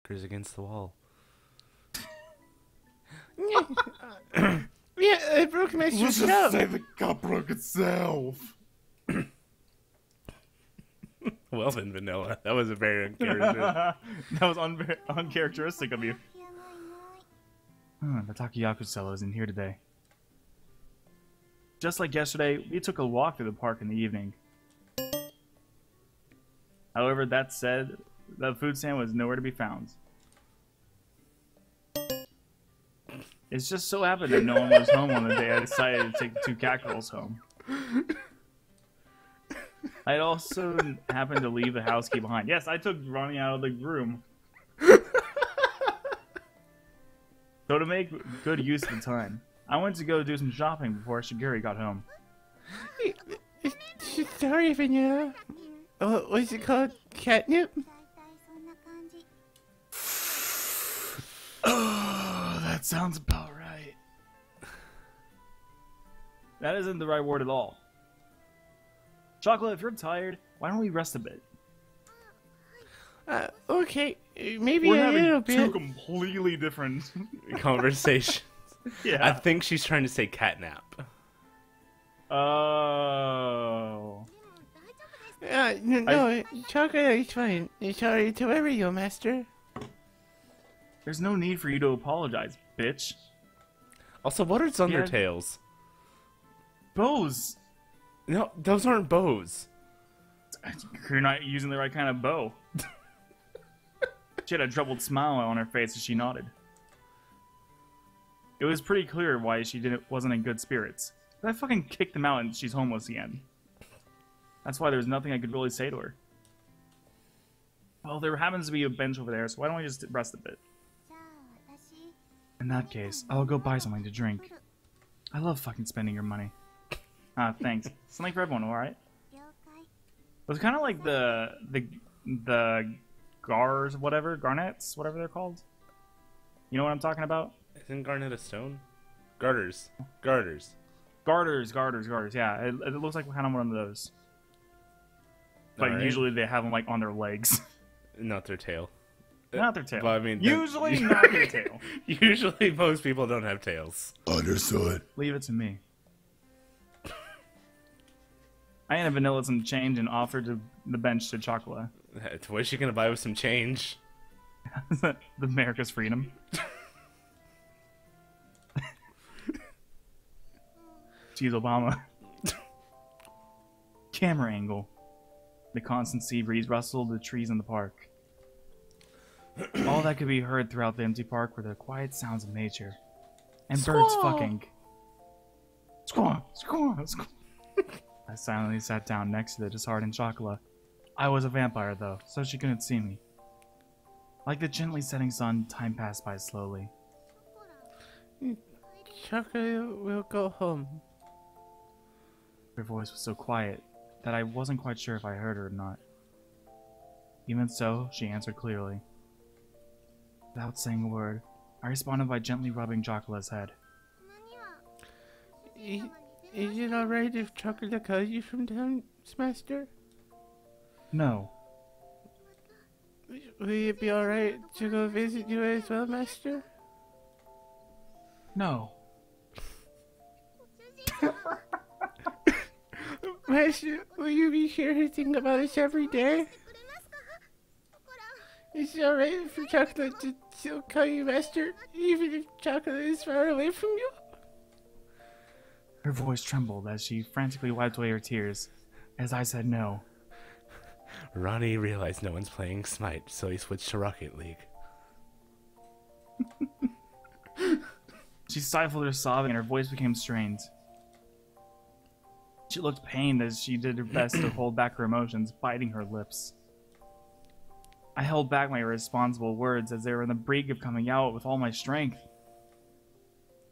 Against the wall. Yeah, I broke my Let's cup. just say the cup broke itself. Well then, Vanilla. That was a very uncharacteristic. That was uncharacteristic of you. The Takoyaku isn't here today. Just like yesterday, we took a walk through the park in the evening. However, that said, the food stand was nowhere to be found. It's just so happened that no one was home on the day I decided to take the two catgirls home. I also happened to leave the house key behind. Yes, I took Ronnie out of the room. So to make good use of the time, I went to go do some shopping before Shiguri got home. Sorry, Vanilla. What's it called? Catnip? Oh, that sounds about right. That isn't the right word at all. Chocolate, if you're tired, why don't we rest a bit? Okay, maybe We're a little having two bit. completely different... Conversations. Yeah. I think she's trying to say catnap. Oh. No, chocolate is fine. Sorry to worry you, Master. There's no need for you to apologize, bitch. Also, what are Undertales? Bows. No, those aren't bows. You're not using the right kind of bow. She had a troubled smile on her face as she nodded. It was pretty clear why she wasn't in good spirits. But I fucking kicked them out and she's homeless again. That's why there was nothing I could really say to her. Well, there happens to be a bench over there, so why don't we just rest a bit? In that case, I'll go buy something to drink. I love fucking spending your money. Thanks. Something for everyone, alright? It was kind of like the garnets, whatever they're called. You know what I'm talking about? Isn't garnet a stone? Garters. Garters. Garters, yeah. It looks like kind of one of those. But Alright. usually they have them like on their legs. Not their tail. Not their tail. Well, I mean, usually not their tail. Usually most people don't have tails. Understood. Leave it to me. I handed Vanilla some change and offered the bench to Chocolate. What is she gonna buy with some change? The America's freedom. She's Obama. Camera angle. The constant sea breeze rustled the trees in the park. All that could be heard throughout the empty park were the quiet sounds of nature. And birds fucking. Squaw! Squaw! Squaw! I silently sat down next to the disheartened Chocola. I was a vampire, though, so she couldn't see me. Like the gently setting sun, time passed by slowly. Chocolate will go home. Her voice was so quiet that I wasn't quite sure if I heard her or not. Even so, she answered clearly. Without saying a word, I responded by gently rubbing Chocola's head. Is it alright if Chocolate calls you sometimes, Master? No. Will it be alright to go visit you as well, Master? No. Master, will you be sure to think about us every day? Is it alright for Chocolate to still call you Master, even if Chocolate is far away from you? Her voice trembled as she frantically wiped away her tears, as I said no. Ronnie realized no one's playing Smite, so he switched to Rocket League. She stifled her sobbing and her voice became strained. She looked pained as she did her best to hold back her emotions, biting her lips. I held back my irresponsible words as they were on the brink of coming out with all my strength.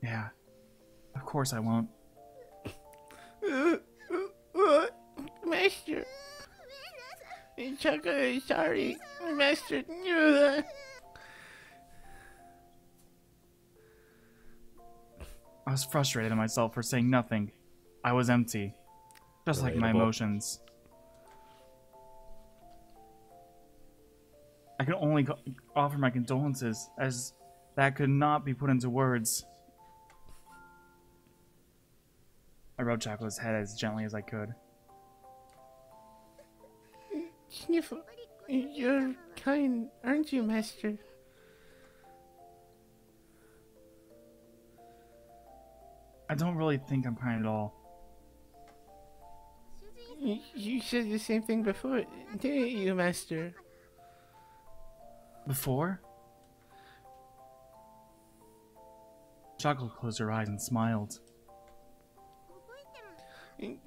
Yeah, of course I won't. Master, Chocolate is sorry. Master knew that. I was frustrated at myself for saying nothing. I was empty. Just like my Relatable. emotions. I can only offer my condolences, as that could not be put into words. I rubbed Chocolate's head as gently as I could. Sniffle, you're kind, aren't you, Master? I don't really think I'm kind at all. You said the same thing before, didn't you, Master? Before? Chocolate closed her eyes and smiled.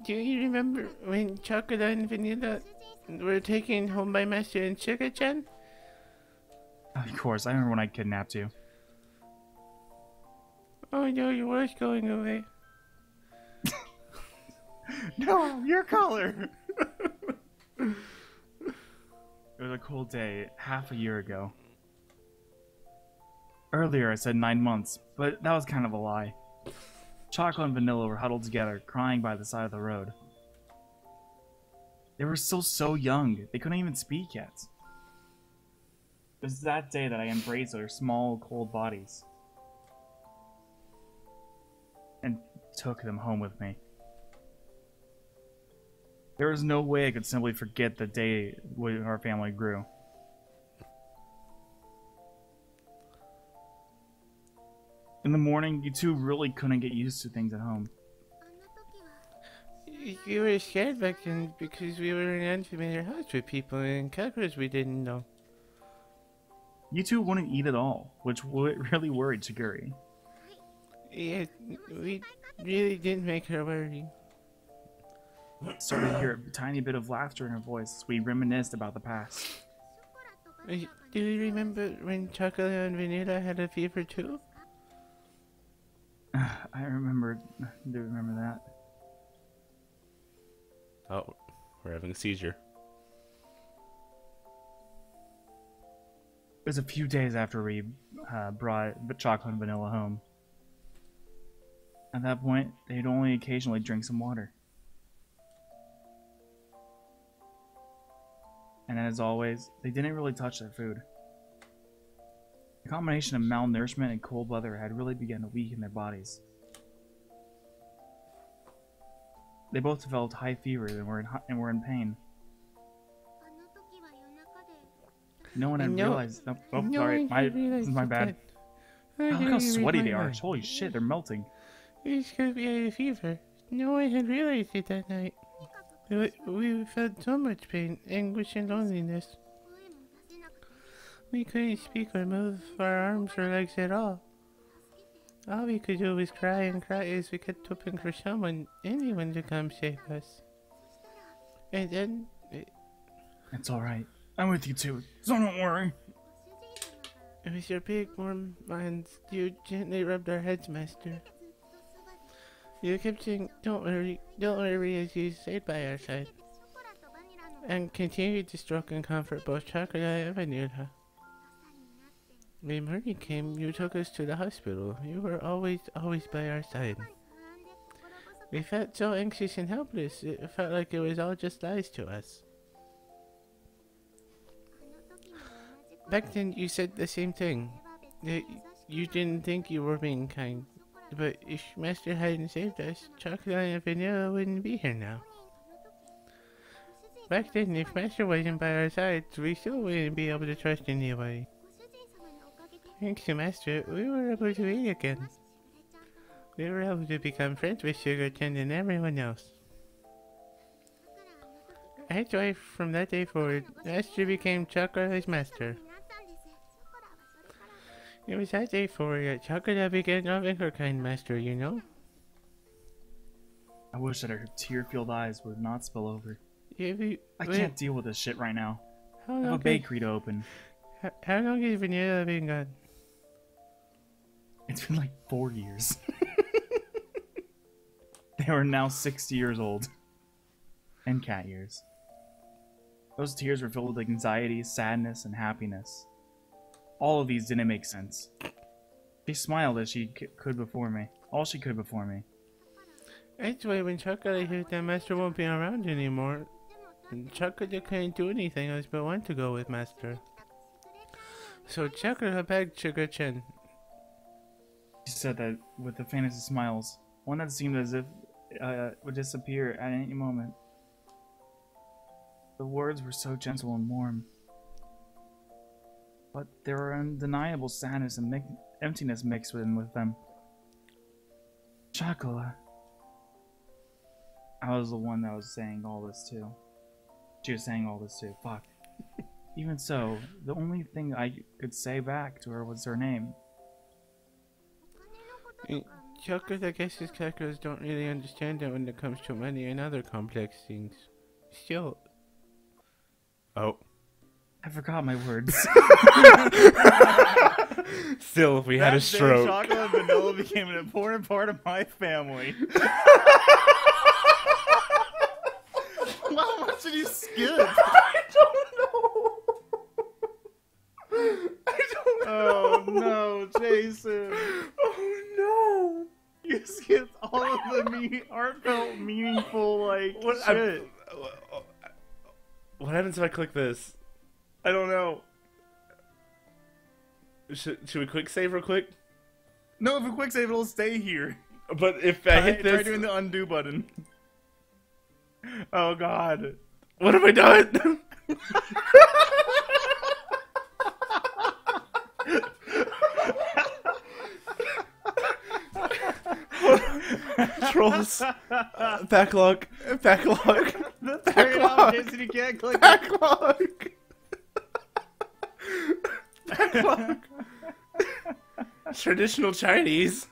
Do you remember when Chocolate and Vanilla were taken home by Master and Sugar-chan? Of course, I remember when I kidnapped you. Oh no, your world's going away. No, your color! It was a cold day, half a year ago. Earlier I said 9 months, but that was kind of a lie. Chocolate and Vanilla were huddled together, crying by the side of the road. They were still so young, they couldn't even speak yet. It was that day that I embraced their small, cold bodies. And took them home with me. There was no way I could simply forget the day when our family grew. In the morning, you two really couldn't get used to things at home. You were scared back then because we were in an unfamiliar house with people and characters we didn't know. You two wouldn't eat at all, which really worried Chiguri. Yeah, we really did make her worry. Started to hear a tiny bit of laughter in her voice as we reminisced about the past. Do you remember when Chocolate and Vanilla had a fever too? I do remember that. Oh, we're having a seizure. It was a few days after we brought Chocolate and Vanilla home. At that point, they'd only occasionally drink some water. And as always, they didn't really touch their food. The combination of malnourishment and cold weather had really begun to weaken their bodies. They both developed high fever and were in pain. No one had realized. Oh, sorry, my bad. Oh, look how sweaty they are! Holy shit, they're melting. It's because we had a fever. No one had realized it that night. We felt so much pain, anguish, and loneliness. We couldn't speak or move our arms or legs at all. All we could do was cry and cry as we kept hoping for someone, anyone to come save us. And then... It's alright. I'm with you too, so don't worry. It was your big warm hands. You gently rubbed our heads, Master. You kept saying, don't worry, as you stayed by our side. And continued to stroke and comfort both Chocolate and Vanilla. When morning came, you took us to the hospital. You were always by our side. We felt so anxious and helpless. It felt like it was all just lies to us. Back then, you said the same thing. You didn't think you were being kind. But if Master hadn't saved us, Chocolate and Vanilla wouldn't be here now. Back then, if Master wasn't by our sides, we still wouldn't be able to trust anybody. Thanks to Master, we were able to eat again. We were able to become friends with Sugar-chan and everyone else. That's why from that day forward, Master became Chocolate's master. It was that day forward that Chocolate began loving her kind master, you know? I wish that her tear-filled eyes would not spill over. Yeah, I can't deal with this shit right now. How I have long a bakery to open. How long has Vanilla been gone? It's been like 4 years. They are now 60 years old. And cat years. Those tears were filled with anxiety, sadness, and happiness. All of these didn't make sense. She smiled as she could before me. All she could before me. That's why when Chocolate hears that Master won't be around anymore, Chocolate couldn't do anything else but want to go with Master. So Chocolate begged Sugar-chan. She said that with the faintest of smiles, one that seemed as if would disappear at any moment. The words were so gentle and warm, but there were undeniable sadness and emptiness mixed in with them. Chocolate. I was the one that was saying all this too. She was saying all this too. Fuck. Even so, the only thing I could say back to her was her name. Chocolate, I guess his catgirls don't really understand it when it comes to money and other complex things. Still. Oh. I forgot my words. Still, we had a stroke. Chocolate and vanilla became an important part of my family. How much did you skip? I don't know. I don't know. Oh no, Jason. Oh no. You skipped all of the heartfelt, meaningful, like, shit. What happens if I click this? I don't know. Should we quick save real quick? No, if a quick save, it'll stay here. But if I hit this... Try doing the undo button. Oh god. What have I done? Controls. Backlog. Backlog. Backlog. Jason, you can't click it. Backlog. Backlog. Traditional Chinese.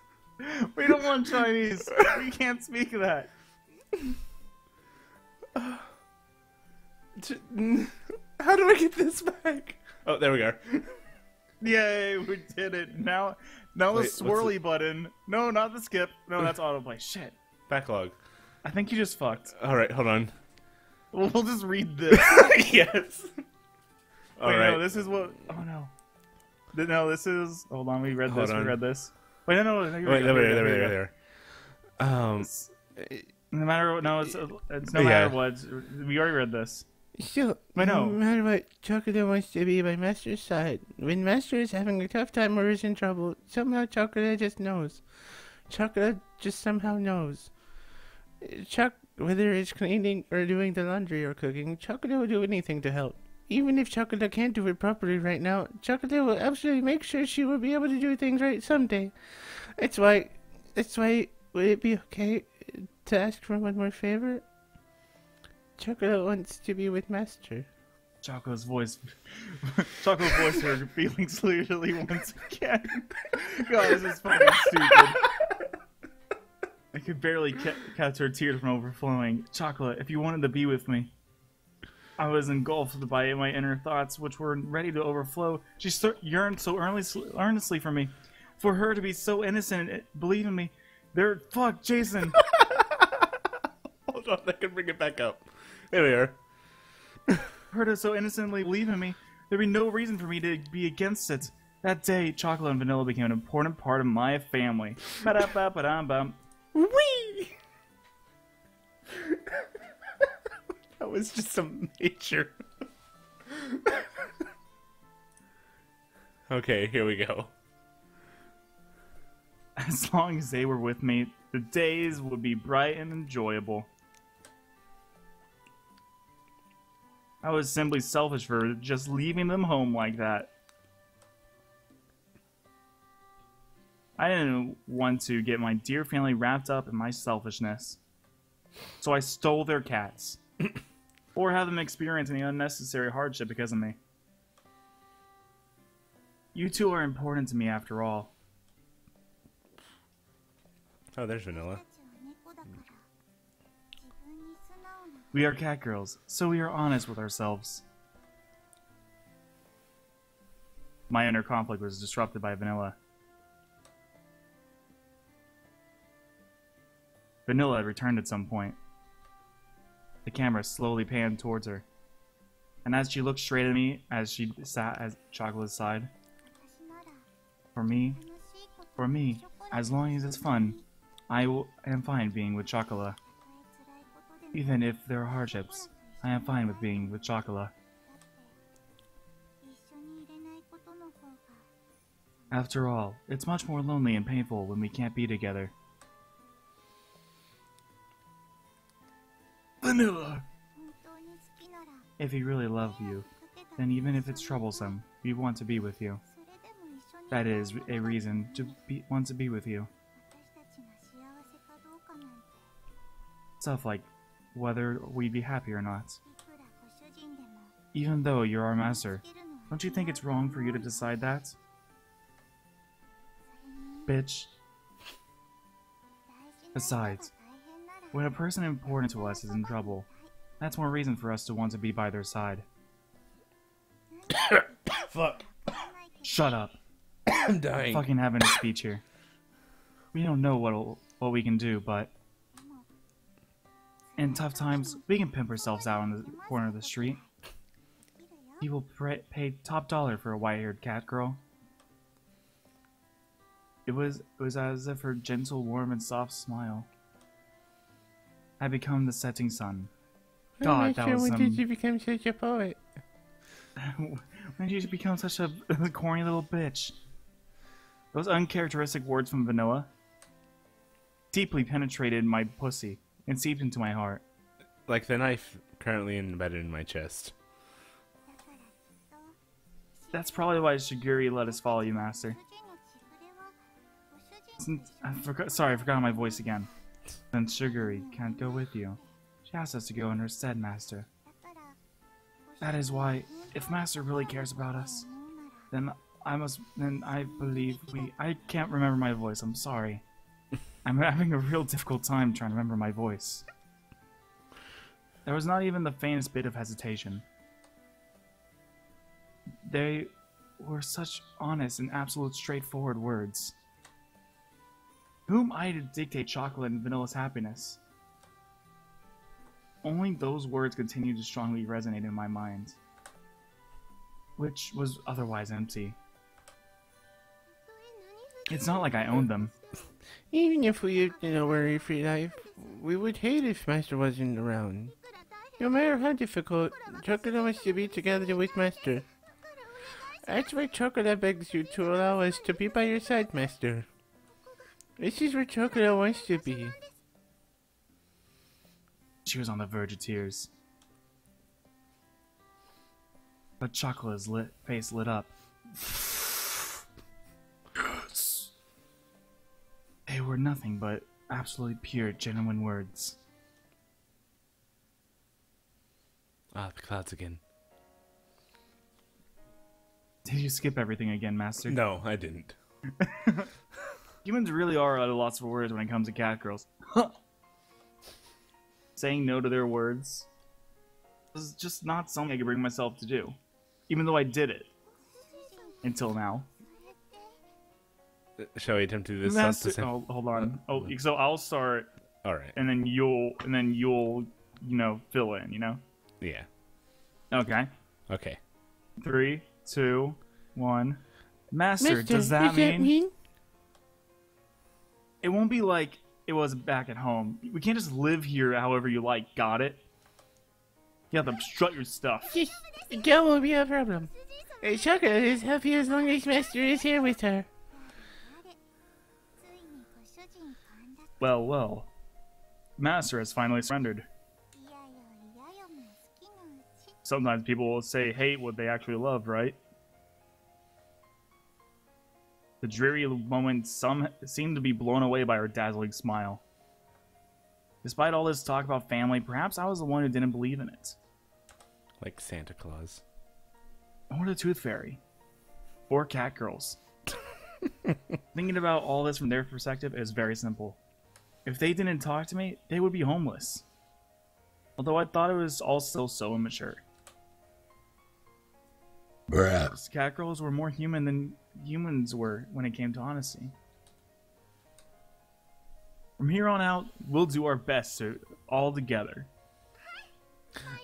We don't want Chinese. We can't speak that. How do I get this back? Oh, there we go. Yay, we did it. Now the Wait, swirly button. No, not the skip. No, that's autoplay. Shit. Backlog. I think you just fucked. Alright, hold on. We'll just read this. Yes. Wait, Alright. no, this is what... Oh, no. No, this is... Hold on, we read Hold this, on. we read this. Wait, no. Wait, there. No matter what, no, it's no matter what. We already read this. Still, I know. no matter what, Chocolate wants to be by Master's side. When Master is having a tough time or is in trouble, somehow Chocolate just knows. Chocolate just somehow knows. Whether it's cleaning or doing the laundry or cooking, Chocolate will do anything to help. Even if Chocolate can't do it properly right now, Chocolate will absolutely make sure she will be able to do things right someday. That's why, would it be okay to ask for one more favor? Chocolate wants to be with Master. Choco's voice her feelings clearly once again. God, this is fucking stupid. I could barely catch her tears from overflowing. Chocolate, if you wanted to be with me. I was engulfed by my inner thoughts, which were ready to overflow. She yearned so earnestly for me. For her to be so innocent and believe in me. Fuck, Jason. Hold on, I can bring it back up. There we are. Her to so innocently believe in me. There'd be no reason for me to be against it. That day, Chocolate and Vanilla became an important part of my family. Ba-da-ba-ba-dum-bum. Whee! That was just a major. Okay, here we go. As long as they were with me, the days would be bright and enjoyable. I was simply selfish for just leaving them home like that. I didn't want to get my dear family wrapped up in my selfishness. So I stole their cats. Or have them experience any unnecessary hardship because of me. You two are important to me after all. Oh, there's Vanilla. We are catgirls, so we are honest with ourselves. My inner conflict was disrupted by Vanilla. Vanilla had returned at some point. The camera slowly panned towards her. And as she looked straight at me, as she sat at Chocolate's side, for me, as long as it's fun, I am fine being with Chocolate. Even if there are hardships, I am fine with being with Chocolate. After all, it's much more lonely and painful when we can't be together. Vanilla! If he really loved you, then even if it's troublesome, we want to be with you. That is a reason to want to be with you. Stuff like whether we'd be happy or not. Even though you're our master, don't you think it's wrong for you to decide that? Bitch. Besides, when a person important to us is in trouble, that's more reason for us to want to be by their side. Fuck. Shut up. I'm dying. Fucking having a speech here. We don't know what we can do, but in tough times, we can pimp ourselves out on the corner of the street. People pay top dollar for a white-haired cat girl. It was as if her gentle, warm, and soft smile had become the setting sun. God, that was when did you become such a poet? When did you become such a corny little bitch? Those uncharacteristic words from Vanilla deeply penetrated my pussy and seeped into my heart. Like the knife currently embedded in my chest. That's probably why Shiguri let us follow you, Master. I forgot my voice again. Since Shiguri can't go with you, she asked us to go in her stead, Master. That is why, if Master really cares about us, then I believe I can't remember my voice, I'm sorry. I'm having a real difficult time trying to remember my voice. There was not even the faintest bit of hesitation. They were such honest and absolute straightforward words. Who am I to dictate chocolate and Vanilla's happiness? Only those words continued to strongly resonate in my mind, which was otherwise empty. It's not like I owned them. Even if we lived in a worry-free life, we would hate if Master wasn't around. No matter how difficult, Chocolate wants to be together with Master. That's why Chocolate begs you to allow us to be by your side, Master. This is where Chocolate wants to be. She was on the verge of tears. But Chocolate's face lit up. Yes. They were nothing but absolutely pure, genuine words. Ah, the clouds again. Did you skip everything again, Master? No, I didn't. Humans really are out of lots of words when it comes to catgirls. Saying no to their words was just not something I could bring myself to do. Even though I did it. Until now. Shall we attempt to do this? Master, oh, hold on. Oh, so I'll start. Alright. And then you'll, you know, fill in, you know? Yeah. Okay. Okay. 3, 2, 1. Master, does that mean? It won't be like it was back at home. We can't just live here however you like, got it? You have to strut your stuff. That won't be a problem. Chocolate is happy as long as Master is here with her. Well, well. Master has finally surrendered. Sometimes people will say hate what they actually love, right? The dreary moment seemed to be blown away by her dazzling smile. Despite all this talk about family, perhaps I was the one who didn't believe in it. Like Santa Claus. Or the Tooth Fairy. Or catgirls. Thinking about all this from their perspective is very simple. If they didn't talk to me, they would be homeless. Although I thought it was all still so immature. Perhaps. Catgirls were more human than humans were when it came to honesty. From here on out, we'll do our best to all together.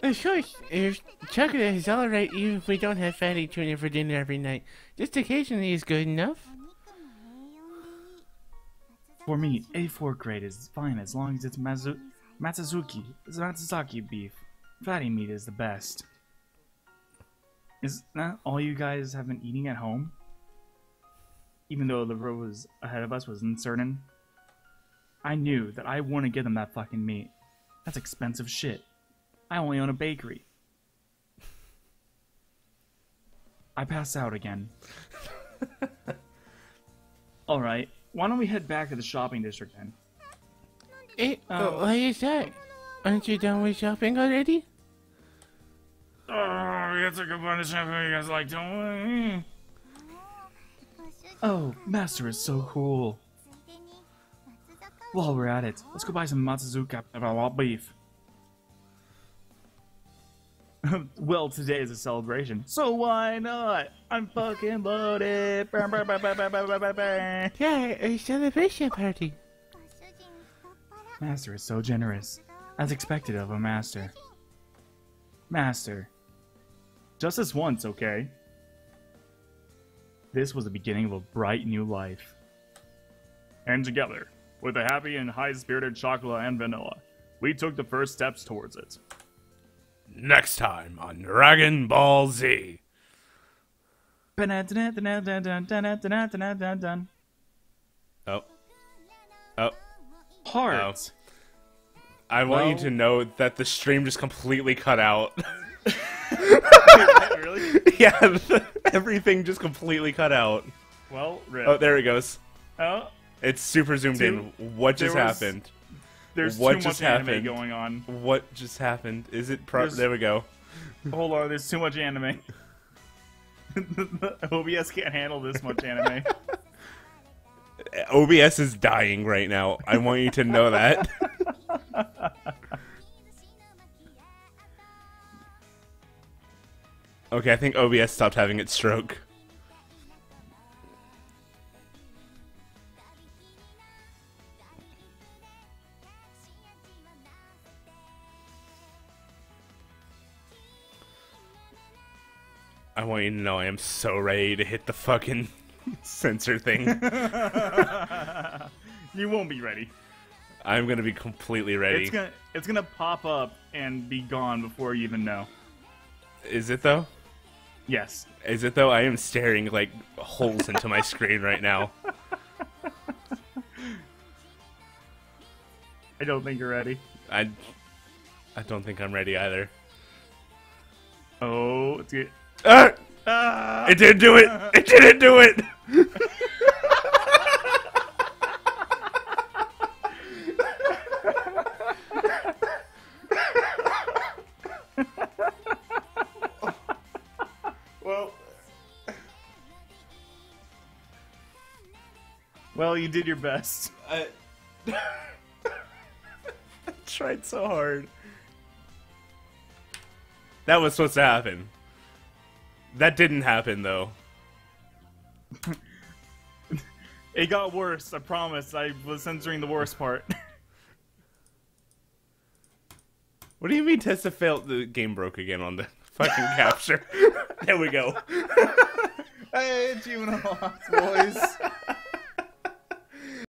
Of course, if Chocolate is alright even if we don't have fatty tuna for dinner every night. Just occasionally is good enough. For me, A4 grade is fine as long as it's Matsuzaki beef. Fatty meat is the best. Is that all you guys have been eating at home? even though the road was ahead of us was uncertain, I knew that I wouldn't give them that fucking meat. That's expensive shit. I only own a bakery. I pass out again. Alright, why don't we head back to the shopping district then? Why is that? Aren't you done with shopping already? Oh, we have to go buy the shampoo you guys like, don't we? Oh, Master is so cool. While we're at it, let's go buy some Matsuzuka beef. Well, today is a celebration, so why not? I'm fucking loaded. Yeah, a celebration party. Master is so generous, as expected of a master. Master, just this once, okay? This was the beginning of a bright new life. And together, with a happy and high-spirited chocolate and vanilla, we took the first steps towards it. Next time on Dragon Ball Z. Oh. Oh. Heart. I want you Well- to know that the stream just completely cut out. Really? Yeah, everything just completely cut out. Well, rip. Oh, there it goes. Oh, It's super zoomed in. What just there was- happened? there's What too just much anime happened? going on. What just happened? Is it There's- there we go. Hold on, there's too much anime. OBS can't handle this much anime. OBS is dying right now. I want you to know that. Okay, I think OBS stopped having its stroke. I want you to know I am so ready to hit the fucking censor thing. You won't be ready. I'm gonna be completely ready. It's gonna pop up and be gone before you even know. Is it though? Yes. Is it though? I am staring like holes into my screen right now. I don't think you're ready. I don't think I'm ready either. Oh, it's good. Ah! Ah! It didn't do it! It didn't do it! Well, you did your best. I tried so hard. That was supposed to happen. That didn't happen, though. It got worse, I promise. I was censoring the worst part. What do you mean Tessa failed? The game broke again on the fucking capture. There we go. Hey, achievement unlocked, boys.